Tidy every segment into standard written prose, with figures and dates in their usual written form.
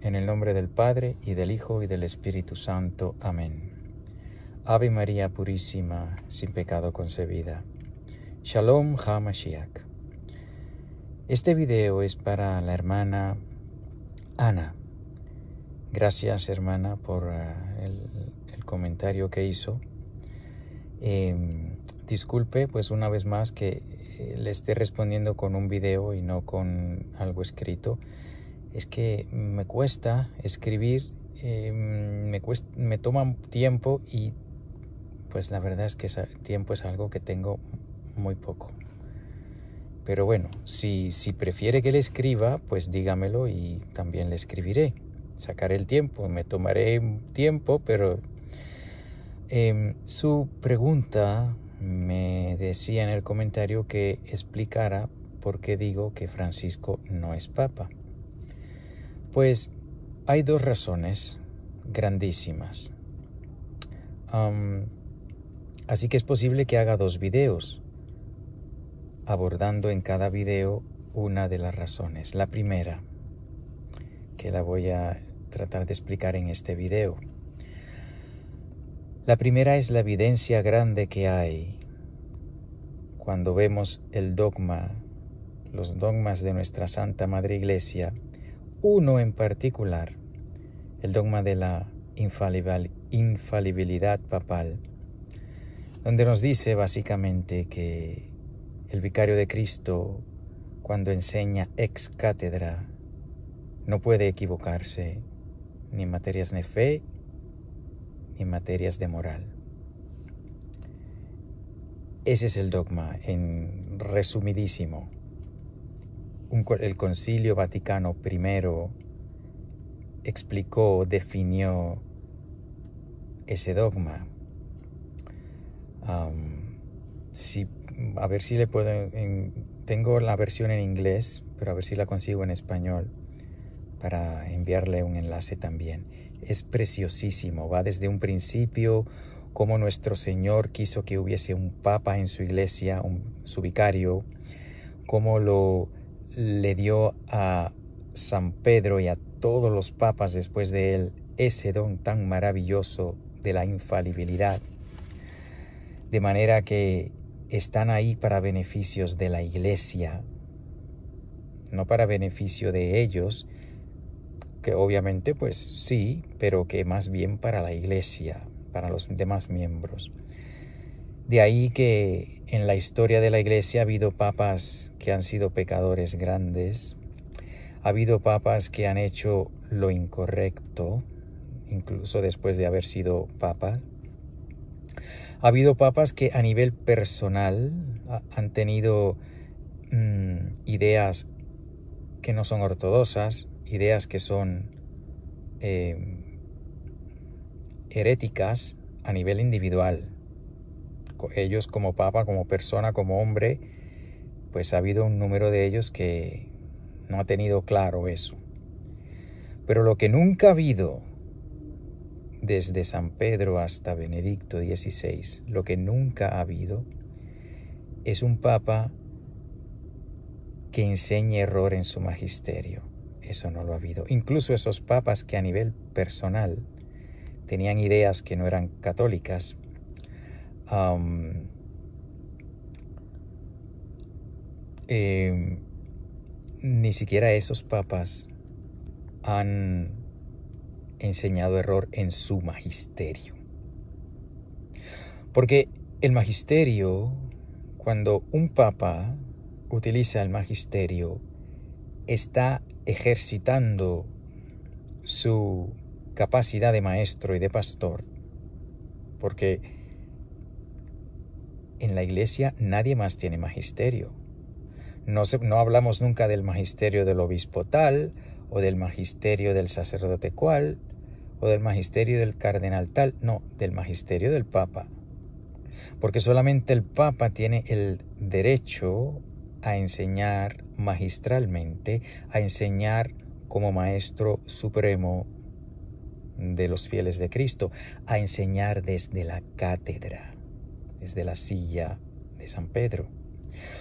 En el nombre del Padre, y del Hijo, y del Espíritu Santo. Amén. Ave María Purísima, sin pecado concebida. Shalom HaMashiach. Este video es para la hermana Ana. Gracias, hermana, por el comentario que hizo. Disculpe, pues una vez más que le esté respondiendo con un video y no con algo escrito. Es que me cuesta escribir, me toma tiempo y pues la verdad es que ese tiempo es algo que tengo muy poco. Pero bueno, si prefiere que le escriba, pues dígamelo y también le escribiré. Sacaré el tiempo, me tomaré tiempo, pero su pregunta me decía en el comentario que explicara por qué digo que Francisco no es papa. Pues hay dos razones grandísimas. Así que es posible que haga dos videos, abordando en cada video una de las razones. La primera, que la voy a tratar de explicar en este video. La primera es la evidencia grande que hay cuando vemos el dogma, los dogmas de nuestra Santa Madre Iglesia, uno en particular, el dogma de la infalibilidad papal, donde nos dice básicamente que el vicario de Cristo, cuando enseña ex cátedra, no puede equivocarse ni en materias de fe ni en materias de moral. Ese es el dogma, en resumidísimo. El Concilio Vaticano I explicó, definió ese dogma. A ver si le puedo... tengo la versión en inglés, pero a ver si la consigo en español para enviarle un enlace también. Es preciosísimo, va desde un principio, cómo nuestro Señor quiso que hubiese un papa en su iglesia, su vicario, cómo le dio a San Pedro y a todos los papas después de él ese don tan maravilloso de la infalibilidad, de manera que están ahí para beneficios de la iglesia, no para beneficio de ellos, que obviamente pues sí, pero que más bien para la iglesia, para los demás miembros. De ahí que en la historia de la iglesia ha habido papas que han sido pecadores grandes, ha habido papas que han hecho lo incorrecto, incluso después de haber sido papa. Ha habido papas que a nivel personal han tenido ideas que no son ortodoxas, ideas que son heréticas a nivel individual. Ellos como papa, como persona, como hombre, pues ha habido un número de ellos que no ha tenido claro eso. Pero lo que nunca ha habido, desde San Pedro hasta Benedicto XVI, lo que nunca ha habido es un papa que enseñe error en su magisterio. Eso no lo ha habido. Incluso esos papas que a nivel personal tenían ideas que no eran católicas, ni siquiera esos papas han enseñado error en su magisterio. Porque el magisterio, cuando un papa utiliza el magisterio, está ejercitando su capacidad de maestro y de pastor, porque en la iglesia nadie más tiene magisterio. No hablamos nunca del magisterio del obispo tal, o del magisterio del sacerdote cual, o del magisterio del cardenal tal, no, del magisterio del papa. Porque solamente el papa tiene el derecho a enseñar magistralmente, a enseñar como maestro supremo de los fieles de Cristo, a enseñar desde la cátedra, desde la silla de San Pedro.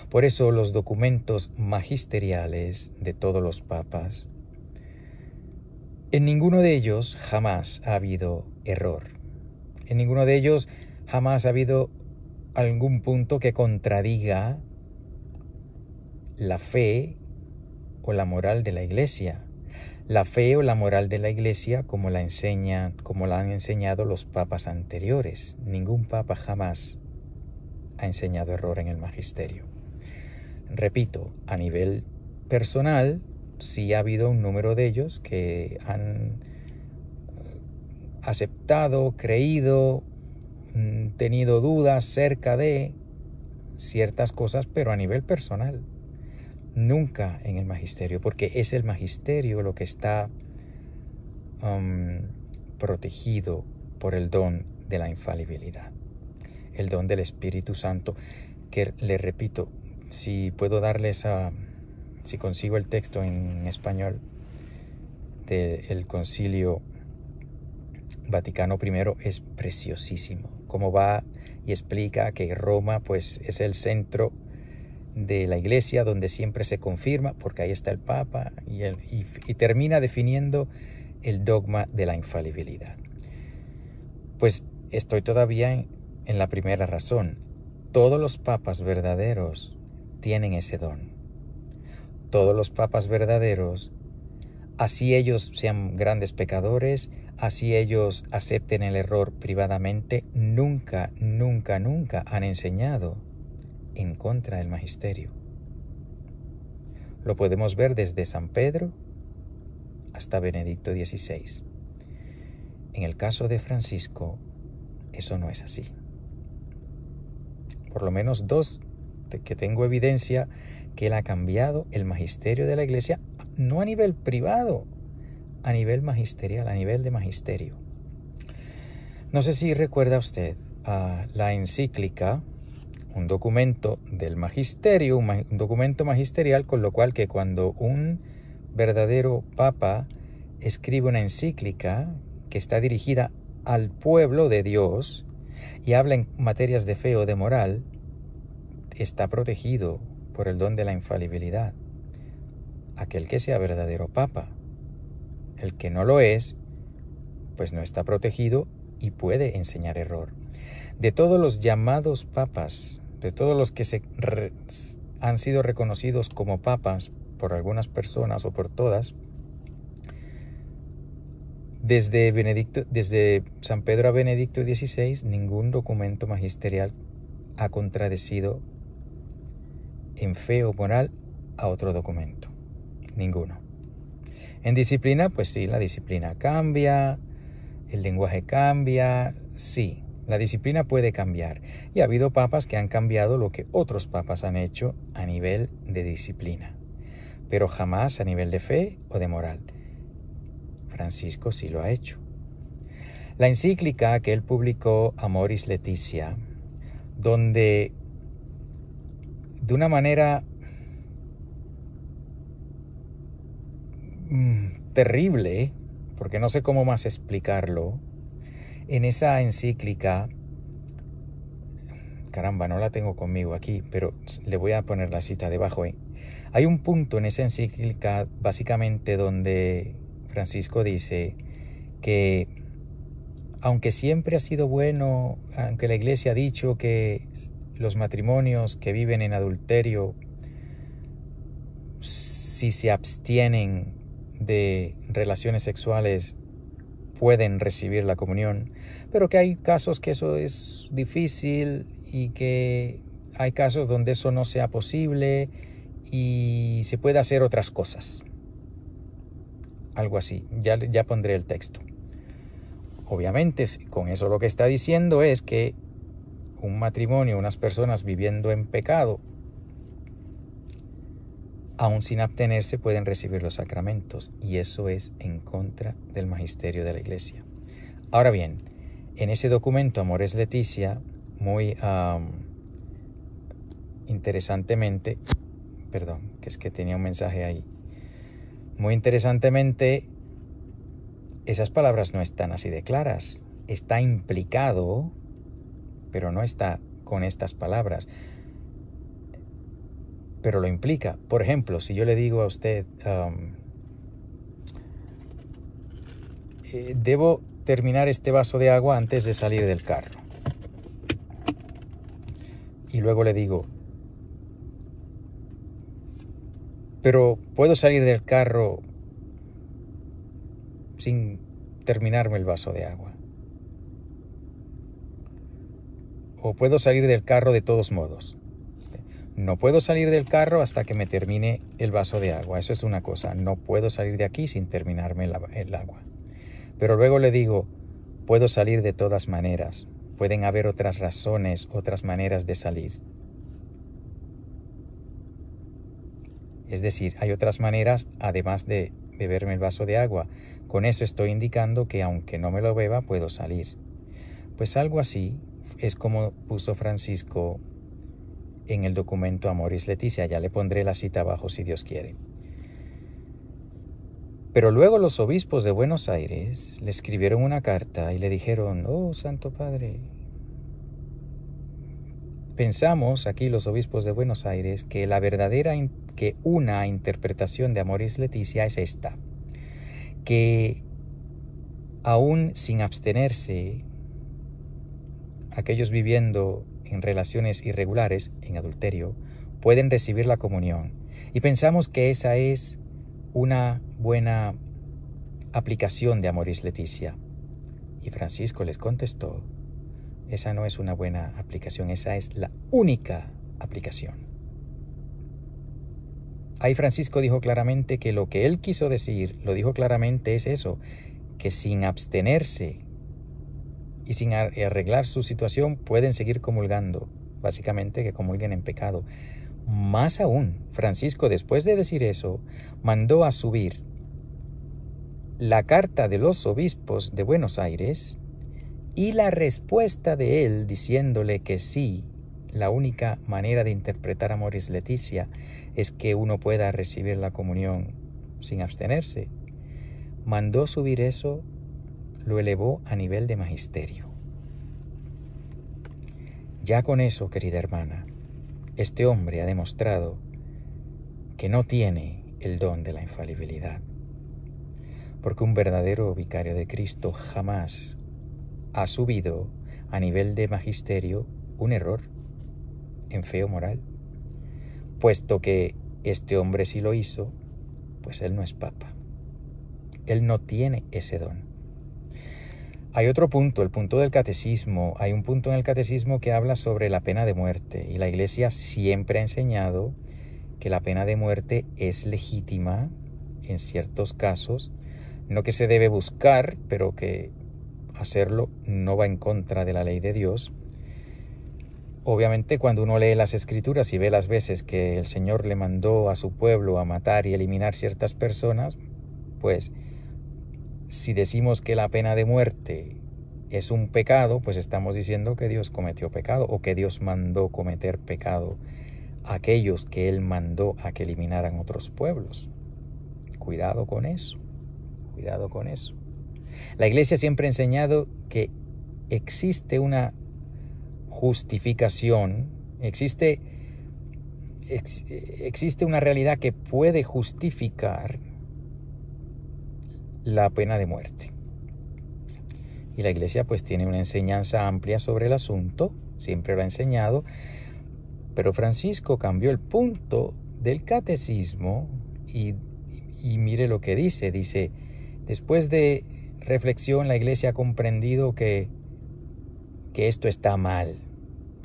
Por eso los documentos magisteriales de todos los papas En ninguno de ellos jamás ha habido error. En ninguno de ellos jamás ha habido algún punto que contradiga la fe o la moral de la Iglesia. La fe o la moral de la Iglesia como la han enseñado los papas anteriores. Ningún papa jamás ha enseñado error en el magisterio. Repito, a nivel personal, sí ha habido un número de ellos que han aceptado, creído, tenido dudas acerca de ciertas cosas, pero a nivel personal, nunca en el magisterio, porque es el magisterio lo que está protegido por el don de la infalibilidad, el don del Espíritu Santo, que le repito, si puedo darles si consigo el texto en español del Concilio Vaticano I, es preciosísimo, como va y explica que Roma pues es el centro de la Iglesia donde siempre se confirma, porque ahí está el Papa, y termina definiendo el dogma de la infalibilidad. Pues estoy todavía en la primera razón. Todos los papas verdaderos tienen ese don. Todos los papas verdaderos, así ellos sean grandes pecadores, así ellos acepten el error privadamente, nunca, nunca, nunca han enseñado en contra del magisterio. Lo podemos ver desde San Pedro hasta Benedicto XVI. En el caso de Francisco, eso no es así. Por lo menos dos de que tengo evidencia que él ha cambiado el magisterio de la Iglesia, no a nivel privado, a nivel magisterial, a nivel de magisterio. No sé si recuerda usted la encíclica, un documento del magisterio, un documento magisterial, con lo cual que cuando un verdadero papa escribe una encíclica que está dirigida al pueblo de Dios y habla en materias de fe o de moral, está protegido por el don de la infalibilidad. Aquel que sea verdadero papa. El que no lo es, pues no está protegido y puede enseñar error. De todos los llamados papas, de todos los que han sido reconocidos como papas por algunas personas o por todas, desde San Pedro a Benedicto XVI, ningún documento magisterial ha contradecido en fe o moral a otro documento. Ninguno. En disciplina, pues sí, la disciplina cambia, el lenguaje cambia, sí, la disciplina puede cambiar. Y ha habido papas que han cambiado lo que otros papas han hecho a nivel de disciplina, pero jamás a nivel de fe o de moral. Francisco sí lo ha hecho. La encíclica que él publicó, Amoris Laetitia, donde de una manera terrible, porque no sé cómo más explicarlo, en esa encíclica, caramba, no la tengo conmigo aquí, pero le voy a poner la cita debajo. Hay un punto en esa encíclica básicamente donde Francisco dice que aunque siempre ha sido bueno, aunque la Iglesia ha dicho que los matrimonios que viven en adulterio, si se abstienen de relaciones sexuales, pueden recibir la comunión, pero que hay casos que eso es difícil y que hay casos donde eso no sea posible y se puede hacer otras cosas. Algo así, ya pondré el texto. Obviamente, con eso lo que está diciendo es que un matrimonio, unas personas viviendo en pecado, aún sin abstenerse, pueden recibir los sacramentos, y eso es en contra del magisterio de la Iglesia. Ahora bien, en ese documento Amoris Laetitia, muy interesantemente, perdón, que es que tenía un mensaje ahí, muy interesantemente, esas palabras no están así de claras. Está implicado, pero no está con estas palabras. Pero lo implica. Por ejemplo, si yo le digo a usted, debo terminar este vaso de agua antes de salir del carro. Y luego le digo, pero ¿puedo salir del carro sin terminarme el vaso de agua? ¿O puedo salir del carro de todos modos? No puedo salir del carro hasta que me termine el vaso de agua. Eso es una cosa. No puedo salir de aquí sin terminarme el agua. Pero luego le digo, puedo salir de todas maneras. Pueden haber otras razones, otras maneras de salir. Es decir, hay otras maneras además de beberme el vaso de agua. Con eso estoy indicando que aunque no me lo beba, puedo salir. Pues algo así es como puso Francisco en el documento Amoris Laetitia. Ya le pondré la cita abajo si Dios quiere. Pero luego los obispos de Buenos Aires le escribieron una carta y le dijeron, oh, Santo Padre, pensamos aquí los obispos de Buenos Aires que que una interpretación de Amoris Laetitia es esta, que aún sin abstenerse, aquellos viviendo en relaciones irregulares, en adulterio, pueden recibir la comunión. Y pensamos que esa es una buena aplicación de Amoris Laetitia. Y Francisco les contestó, esa no es una buena aplicación, esa es la única aplicación. Ahí Francisco dijo claramente que lo que él quiso decir, lo dijo claramente, es eso, que sin abstenerse y sin arreglar su situación pueden seguir comulgando, básicamente que comulguen en pecado. Más aún, Francisco, después de decir eso, mandó a subir la carta de los obispos de Buenos Aires y la respuesta de él diciéndole que sí, la única manera de interpretar Amoris Laetitia es que uno pueda recibir la comunión sin abstenerse. Mandó subir eso, lo elevó a nivel de magisterio. Ya con eso, querida hermana, este hombre ha demostrado que no tiene el don de la infalibilidad, porque un verdadero vicario de Cristo jamás ha subido a nivel de magisterio un error en fe o moral. Puesto que este hombre sí lo hizo, pues él no es papa. Él no tiene ese don. Hay otro punto, el punto del catecismo. Hay un punto en el catecismo que habla sobre la pena de muerte. Y la Iglesia siempre ha enseñado que la pena de muerte es legítima en ciertos casos. No que se debe buscar, pero que hacerlo no va en contra de la ley de Dios. Obviamente cuando uno lee las Escrituras y ve las veces que el Señor le mandó a su pueblo a matar y eliminar ciertas personas, pues si decimos que la pena de muerte es un pecado, pues estamos diciendo que Dios cometió pecado o que Dios mandó cometer pecado a aquellos que Él mandó a que eliminaran otros pueblos. Cuidado con eso, cuidado con eso. La Iglesia siempre ha enseñado que existe una justificación, existe una realidad que puede justificar la pena de muerte. Y la Iglesia pues tiene una enseñanza amplia sobre el asunto, siempre lo ha enseñado, pero Francisco cambió el punto del catecismo y mire lo que dice, después de reflexión la Iglesia ha comprendido que esto está mal,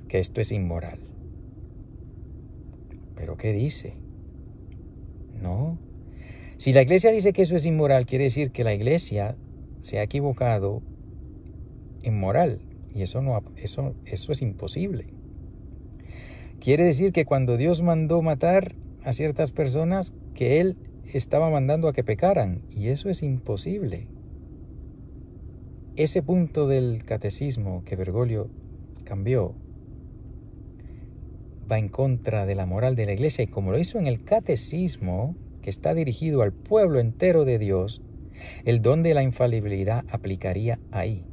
que esto es inmoral. ¿Pero qué dice? No. Si la Iglesia dice que eso es inmoral, quiere decir que la Iglesia se ha equivocado en moral. Y eso es imposible. Quiere decir que cuando Dios mandó matar a ciertas personas, que Él estaba mandando a que pecaran. Y eso es imposible. Ese punto del catecismo que Bergoglio cambió va en contra de la moral de la Iglesia, y como lo hizo en el catecismo, que está dirigido al pueblo entero de Dios, el don de la infalibilidad aplicaría ahí.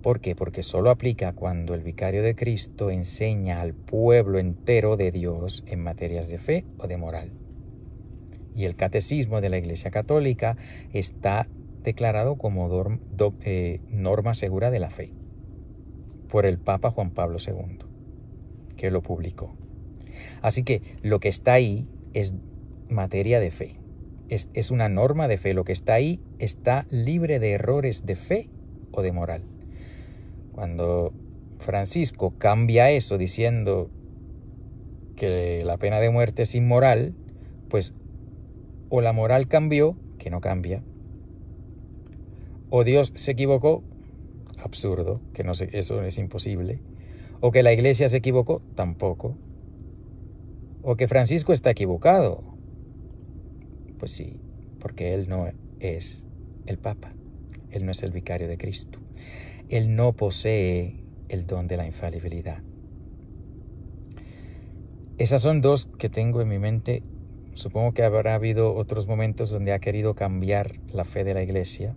¿Por qué? Porque solo aplica cuando el vicario de Cristo enseña al pueblo entero de Dios en materias de fe o de moral. Y el catecismo de la Iglesia Católica está declarado como norma segura de la fe por el Papa Juan Pablo II, que lo publicó. Así que lo que está ahí es materia de fe. Es una norma de fe. Lo que está ahí está libre de errores de fe o de moral. Cuando Francisco cambia eso diciendo que la pena de muerte es inmoral, pues o la moral cambió, que no cambia, o Dios se equivocó, absurdo, que no sé, eso es imposible, o que la iglesia se equivocó, tampoco, o que Francisco está equivocado, pues sí, porque él no es el Papa, él no es el vicario de Cristo, él no posee el don de la infalibilidad. Esas son dos que tengo en mi mente. Supongo que habrá habido otros momentos donde ha querido cambiar la fe de la iglesia.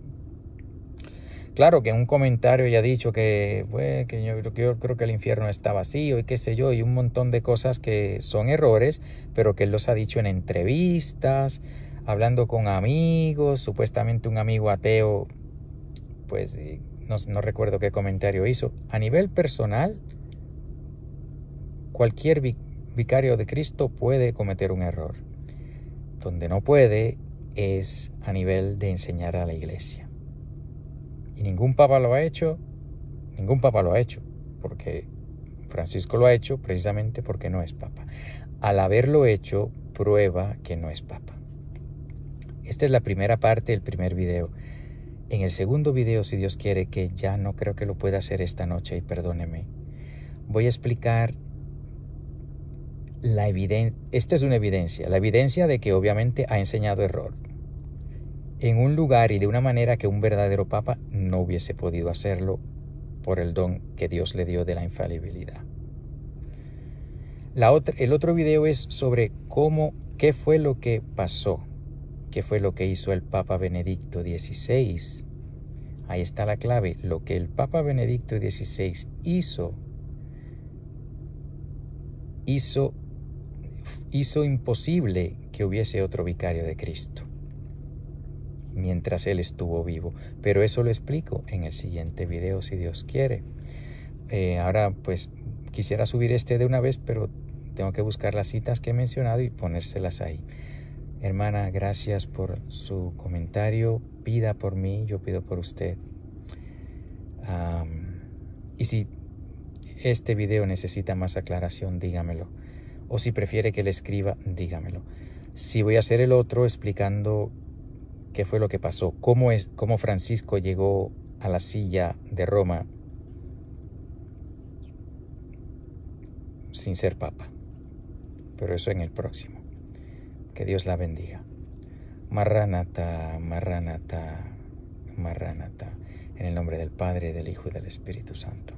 Claro que en un comentario ya ha dicho que yo creo que el infierno está vacío y qué sé yo, y un montón de cosas que son errores, pero que él los ha dicho en entrevistas, hablando con amigos, supuestamente un amigo ateo, pues no recuerdo qué comentario hizo. A nivel personal, cualquier vicario de Cristo puede cometer un error. Donde no puede es a nivel de enseñar a la iglesia. Y ningún papa lo ha hecho, porque Francisco lo ha hecho precisamente porque no es papa. Al haberlo hecho, prueba que no es papa. Esta es la primera parte del primer video. En el segundo video, si Dios quiere, que ya no creo que lo pueda hacer esta noche, y perdóneme, voy a explicar la evidencia. Esta es una evidencia, la evidencia de que obviamente ha enseñado error en un lugar y de una manera que un verdadero papa no hubiese podido hacerlo por el don que Dios le dio de la infalibilidad. El otro video es sobre qué fue lo que pasó, qué fue lo que hizo el Papa Benedicto XVI. Ahí está la clave. Lo que el Papa Benedicto XVI hizo imposible que hubiese otro vicario de Cristo mientras él estuvo vivo. Pero eso lo explico en el siguiente video, si Dios quiere. Ahora pues quisiera subir de una vez, pero tengo que buscar las citas que he mencionado y ponérselas ahí. Hermana, gracias por su comentario. Pida por mí, yo pido por usted. Y si este video necesita más aclaración, dígamelo. O si prefiere que le escriba, dígamelo. Si voy a hacer el otro explicando qué fue lo que pasó, cómo Francisco llegó a la silla de Roma sin ser papa. Pero eso en el próximo. Que Dios la bendiga. Maranatha, Maranatha, Maranatha. En el nombre del Padre, del Hijo y del Espíritu Santo.